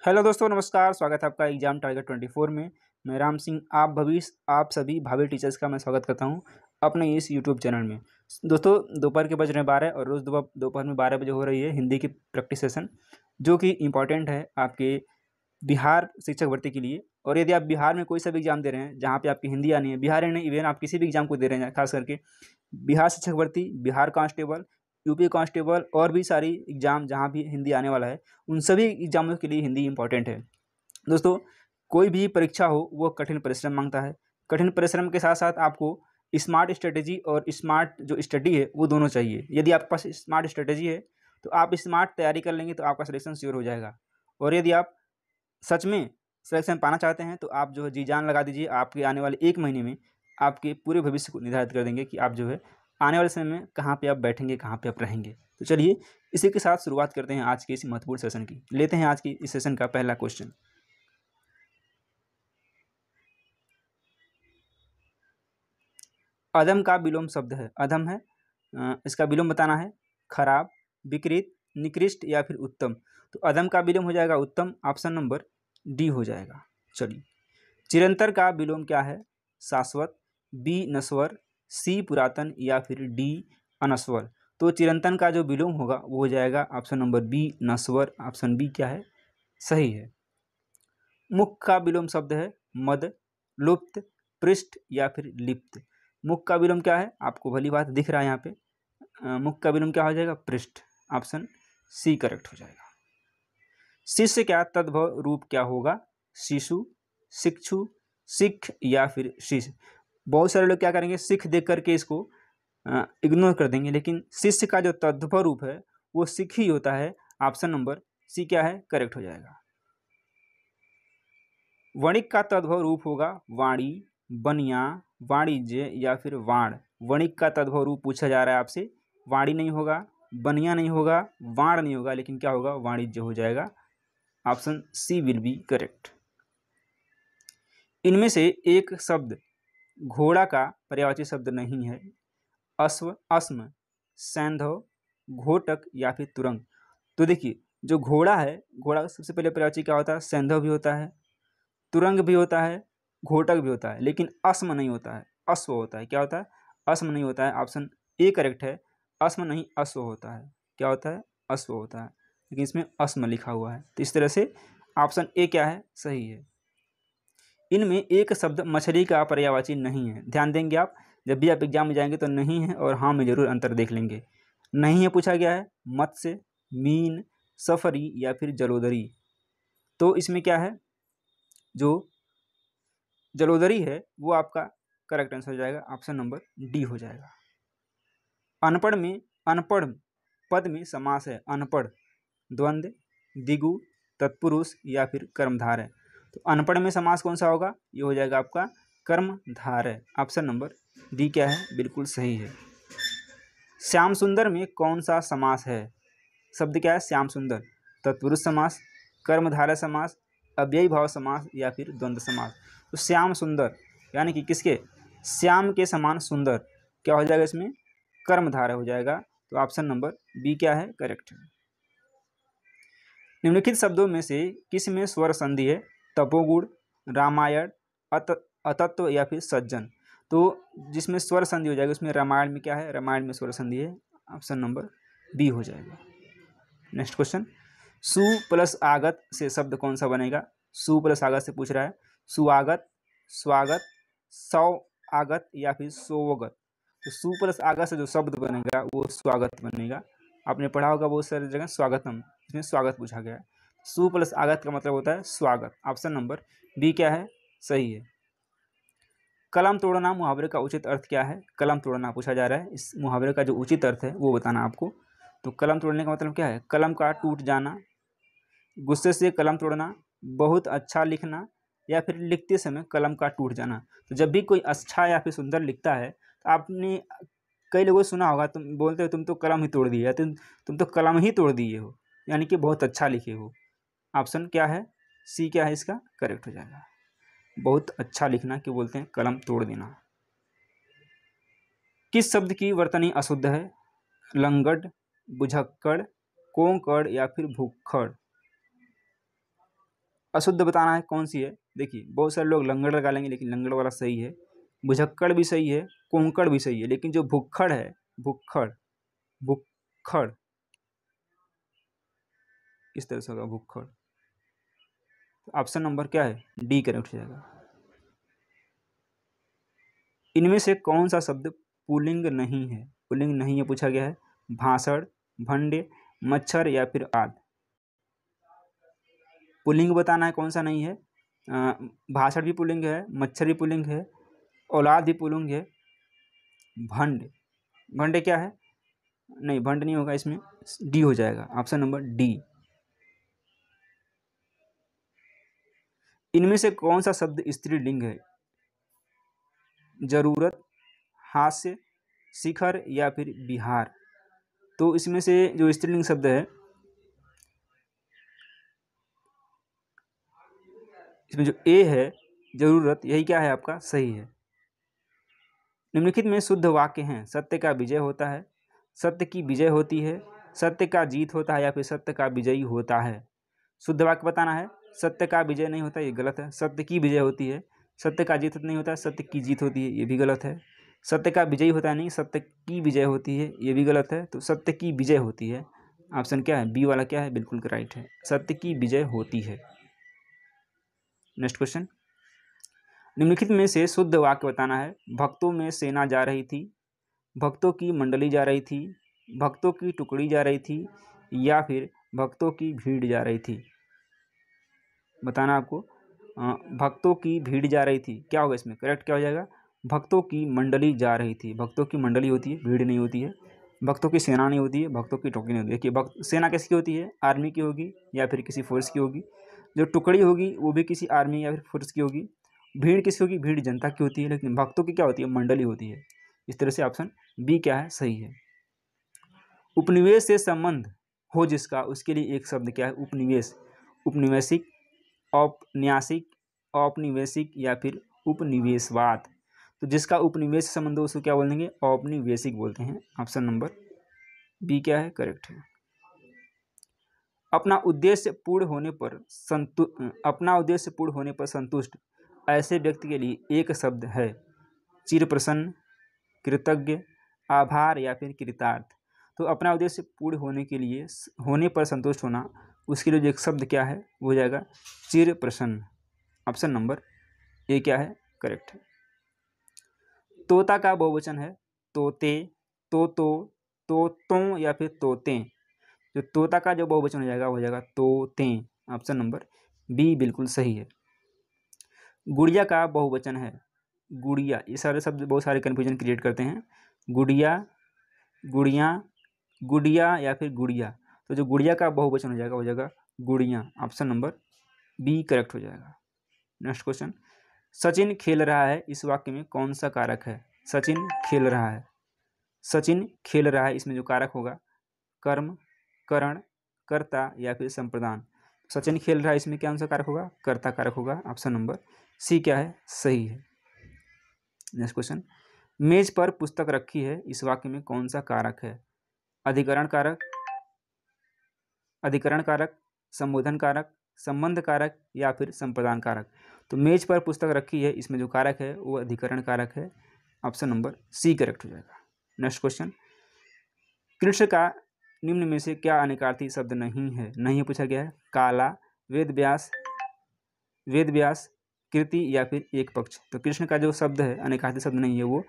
Hello दोस्तों, नमस्कार। स्वागत है आपका एग्जाम टारगेट 24 में। मैं राम सिंह, आप भविष्य आप सभी भावी टीचर्स का मैं स्वागत करता हूं अपने इस यूट्यूब चैनल में। दोस्तों, दोपहर के बज रहे हैं 12 और रोज़ दोपहर में 12 बजे हो रही है हिंदी की प्रैक्टिस सेशन, जो कि इम्पॉर्टेंट है आपके बिहार शिक्षक भर्ती के लिए। और यदि आप बिहार में कोई सा भी एग्जाम दे रहे हैं जहाँ पे आपकी हिंदी आनी है, बिहार नहीं, इवन आप किसी भी एग्जाम को दे रहे हैं, खास करके बिहार शिक्षक भर्ती, बिहार कांस्टेबल, यूपी कांस्टेबल और भी सारी एग्जाम जहाँ भी हिंदी आने वाला है, उन सभी एग्जामों के लिए हिंदी इंपॉर्टेंट है। दोस्तों, कोई भी परीक्षा हो वो कठिन परिश्रम मांगता है। कठिन परिश्रम के साथ साथ आपको स्मार्ट स्ट्रेटेजी और स्मार्ट जो स्टडी है वो दोनों चाहिए। यदि आपके पास स्मार्ट स्ट्रेटेजी है तो आप स्मार्ट तैयारी कर लेंगे तो आपका सिलेक्शन श्योर हो जाएगा। और यदि आप सच में सिलेक्शन पाना चाहते हैं तो आप जो है जी जान लगा दीजिए। आपके आने वाले 1 महीने में आपके पूरे भविष्य को निर्धारित कर देंगे कि आप जो है आने वाले समय में कहाँ पे आप बैठेंगे, कहाँ पे आप रहेंगे। तो चलिए इसी के साथ शुरुआत करते हैं आज के इस महत्वपूर्ण सेशन की। लेते हैं आज की इस सेशन का पहला क्वेश्चन। अधम का विलोम शब्द है, अधम है, इसका विलोम बताना है। खराब, विकृत, निकृष्ट या फिर उत्तम। तो अधम का विलोम हो जाएगा उत्तम, ऑप्शन नंबर डी हो जाएगा। चलिए, चिरंतर का विलोम क्या है? शाश्वत, बी नश्वर, सी पुरातन या फिर डी अनश्वर। तो चिरंतन का जो विलोम होगा वो हो जाएगा ऑप्शन नंबर बी नश्वर। ऑप्शन बी क्या है? सही है। मुख का विलोम शब्द है मद, लुप्त, पृष्ठ या फिर लिप्त। मुख का विलोम क्या है? आपको भली बात दिख रहा है यहाँ पे। मुख का विलोम क्या हो जाएगा? पृष्ठ। ऑप्शन सी करेक्ट हो जाएगा। शिष्य क्या तद्भव रूप क्या होगा? शिशु, शिक्षु, सिख या फिर शिष्य। बहुत सारे लोग क्या करेंगे, सिख देख करके इसको इग्नोर कर देंगे, लेकिन शिष्य का जो तद्भव रूप है वो सिख ही होता है। ऑप्शन नंबर सी क्या है? करेक्ट हो जाएगा। वणिक का तद्भव रूप होगा वाणी, बनिया, वाणिज्य या फिर वाण। वणिक का तद्भव रूप पूछा जा रहा है आपसे। वाणी नहीं होगा, बनिया नहीं होगा, वाण नहीं होगा, लेकिन क्या होगा? वाणिज्य हो जाएगा। Option C will be correct. इनमें से एक शब्द घोड़ा का पर्यायवाची शब्द नहीं है। अश्व, अस्म, सैंधव, घोटक या फिर तुरंग। तो देखिए, जो घोड़ा है, घोड़ा का सबसे पहले पर्यायवाची क्या होता है? सैंधव भी होता है, तुरंग भी होता है, घोटक भी होता है, लेकिन अस्म नहीं होता है, अश्व होता है। क्या होता है? अस्म नहीं होता है। ऑप्शन ए करेक्ट है। अस्म नहीं, अश्व होता है। क्या होता है? अश्व होता है, लेकिन इसमें अस्म लिखा हुआ है। तो इस तरह से ऑप्शन ए क्या है? सही है। इनमें एक शब्द मछली का पर्यायवाची नहीं है। ध्यान देंगे आप, जब भी आप एग्जाम में जाएंगे तो नहीं है और हाँ में जरूर अंतर देख लेंगे। नहीं है पूछा गया है मत्स्य, मीन, सफरी या फिर जलोदरी। तो इसमें क्या है? जो जलोदरी है वो आपका करेक्ट आंसर हो जाएगा। ऑप्शन नंबर डी हो जाएगा। अनपढ़ में अनपढ़ पद में समास है। अनपढ़ द्वंद्व, दिगु, तत्पुरुष या फिर कर्मधार है। तो अनपढ़ में समास कौन सा होगा? ये हो जाएगा आपका कर्मधार है। ऑप्शन नंबर डी क्या है? बिल्कुल सही है। श्याम सुंदर में कौन सा समास है? शब्द क्या है? श्याम सुंदर। तत्पुरुष समास, कर्मधारय समास, अव्ययी भाव समास या फिर द्वंद्व समास। तो श्याम सुंदर यानी कि किसके? श्याम के समान सुंदर। क्या हो जाएगा इसमें? कर्मधारय हो जाएगा। तो ऑप्शन नंबर बी क्या है? करेक्ट है। निम्नलिखित शब्दों में से किस में स्वर संधि है? तपोगुण, रामायण, अतत्व या फिर सज्जन। तो जिसमें स्वर संधि हो जाएगा उसमें रामायण में क्या है? रामायण में स्वर संधि है। ऑप्शन नंबर बी हो जाएगा। नेक्स्ट क्वेश्चन, सु प्लस आगत से शब्द कौन सा बनेगा? सु प्लस आगत से पूछ रहा है। सुआगत, स्वागत, सौ आगत या फिर सोवगत। तो सु प्लस आगत से जो शब्द बनेगा वो स्वागत बनेगा। आपने पढ़ा होगा बहुत सारी जगह स्वागतम, इसमें स्वागत पूछा गया है। सु प्लस आगत का मतलब होता है स्वागत। ऑप्शन नंबर बी क्या है? सही है। कलम तोड़ना मुहावरे का उचित अर्थ क्या है? कलम तोड़ना पूछा जा रहा है, इस मुहावरे का जो उचित अर्थ है वो बताना आपको। तो कलम तोड़ने का मतलब क्या है? कलम का टूट जाना, गुस्से से कलम तोड़ना, बहुत अच्छा लिखना या फिर लिखते समय कलम का टूट जाना। तो जब भी कोई अच्छा या फिर सुंदर लिखता है तो आपने कई लोगों से सुना होगा, तुम बोलते हो तुम तो कलम ही तोड़ दिए, या तुम तो कलम ही तोड़ दिए हो, यानी कि बहुत अच्छा लिखे हो। ऑप्शन क्या है? सी क्या है इसका? करेक्ट हो जाएगा। बहुत अच्छा लिखना क्यों बोलते हैं? कलम तोड़ देना। किस शब्द की वर्तनी अशुद्ध है? लंगड़, बुझक्कड़, कोंकड़ या फिर भुक्खड़। अशुद्ध बताना है कौन सी है। देखिए बहुत सारे लोग लंगड़ लगा लेंगे, लेकिन लंगड़ वाला सही है। भुजक्कड़ भी सही है, कोंकण भी सही है, लेकिन जो भुक्खड़ है, भुक्खड़ भुक्खड़ इस तरह से होगा भुक्खड़। तो ऑप्शन नंबर क्या है, डी करेक्ट हो जाएगा। इनमें से कौन सा शब्द पुल्लिंग नहीं है, पुल्लिंग नहीं है पूछा गया है। भाषण, भंडे, मच्छर या फिर आद। पुल्लिंग बताना है कौन सा नहीं है। भाषण भी पुल्लिंग है, मच्छर भी पुल्लिंग है, औलाद भी पुल्लिंग है। भंड, भंडे क्या है, नहीं भंड नहीं होगा, इसमें डी हो जाएगा, ऑप्शन नंबर डी। इनमें से कौन सा शब्द स्त्रीलिंग है। जरूरत, हास्य, शिखर या फिर बिहार। तो इसमें से जो स्त्रीलिंग शब्द है, इसमें जो ए है जरूरत, यही क्या है आपका सही है। निम्नलिखित में शुद्ध वाक्य हैं। सत्य का विजय होता है, सत्य की विजय होती है, सत्य का जीत होता है या फिर सत्य का विजयी होता है। शुद्ध वाक्य बताना है। सत्य का विजय नहीं होता, ये गलत है। सत्य की विजय होती है, सत्य का जीत नहीं होता, सत्य की जीत होती है, ये भी गलत है। सत्य का विजयी होता है, नहीं सत्य की विजय होती है, ये भी गलत है। तो सत्य की विजय होती है, ऑप्शन क्या है, बी वाला क्या है, बिल्कुल राइट है, सत्य की विजय होती है। नेक्स्ट क्वेश्चन, निम्नलिखित में से शुद्ध वाक्य बताना है। भक्तों में सेना जा रही थी, भक्तों की मंडली जा रही थी, भक्तों की टुकड़ी जा रही थी या फिर भक्तों की भीड़ जा रही थी। बताना आपको। भक्तों की भीड़ जा रही थी, क्या होगा इसमें करेक्ट, क्या हो जाएगा, भक्तों की मंडली जा रही थी। भक्तों की मंडली होती है, भीड़ नहीं होती है। भक्तों की सेना नहीं होती है, भक्तों की टुकड़ी नहीं होती है। देखिए भक्त सेना किसकी होती है, आर्मी की होगी या फिर किसी फोर्स की होगी। जो टुकड़ी होगी वो भी किसी आर्मी या फिर फोर्स की होगी। भीड़ किसकी होगी, भीड़ जनता की होती है, लेकिन भक्तों की क्या होती है, मंडली होती है। इस तरह से ऑप्शन बी क्या है, सही है। उपनिवेश से संबंध हो जिसका, उसके लिए एक शब्द क्या है, उपनिवेश। उपनिवेशिक, औपन्यासिक, औपनिवेशिक या फिर उपनिवेशवाद। तो जिसका उपनिवेश से संबंध हो उसको क्या बोल देंगे, औपनिवेशिक बोलते हैं। ऑप्शन नंबर बी क्या है, करेक्ट है। अपना उद्देश्य पूर्ण होने पर संतुष्ट ऐसे व्यक्ति के लिए एक शब्द है। चिर प्रसन्न, कृतज्ञ, आभार या फिर कृतार्थ। तो अपना उद्देश्य पूर्ण होने पर संतुष्ट होना, उसके लिए जो एक शब्द क्या है वो हो जाएगा चिर प्रसन्न। ऑप्शन नंबर ए क्या है, करेक्ट है। तोता का बहुवचन है तोते, तोतो, तोतों या फिर तोते। जो तोता का जो बहुवचन हो जाएगा वो हो जाएगा तोते। ऑप्शन नंबर बी बिल्कुल सही है। गुड़िया का बहुवचन है गुड़िया। ये सारे शब्द बहुत सारे कन्फ्यूजन क्रिएट करते हैं। गुड़िया, गुड़िया, गुड़िया या फिर गुड़िया। तो जो गुड़िया का बहुवचन हो जाएगा गुड़िया। ऑप्शन नंबर बी करेक्ट हो जाएगा। नेक्स्ट क्वेश्चन, सचिन खेल रहा है, इस वाक्य में कौन सा कारक है। सचिन खेल रहा है, सचिन खेल रहा है, इसमें जो कारक होगा कर्म, करण, कर्ता या फिर संप्रदान। सचिन खेल रहा है, इसमें क्या सा कारक होगा, कर्ता कारक होगा। ऑप्शन नंबर सी क्या है, सही है। नेक्स्ट क्वेश्चन, मेज पर पुस्तक रखी है, इस वाक्य में कौन सा कारक है। अधिकरण कारक, अधिकरण कारक, संबोधन कारक, संबंध कारक या फिर संप्रदान कारक। तो मेज पर पुस्तक रखी है, इसमें जो कारक है वो अधिकरण कारक है। ऑप्शन नंबर सी करेक्ट हो जाएगा। नेक्स्ट क्वेश्चन, कृष्ण का निम्न में से क्या अनेकार्थी शब्द नहीं है। नहीं पूछा गया है। काला, वेद व्यास, वेद व्यास, कृति या फिर एक पक्ष। तो कृष्ण का जो शब्द है अनेकार्थी शब्द नहीं है, वो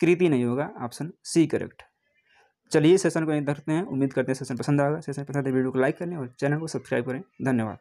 कृति नहीं होगा। Option C correct. चलिए सेशन को यहीं रखते हैं। उम्मीद करते हैं सेशन पसंद आएगा। सेशन पसंद है वीडियो को लाइक करें और चैनल को सब्सक्राइब करें। धन्यवाद।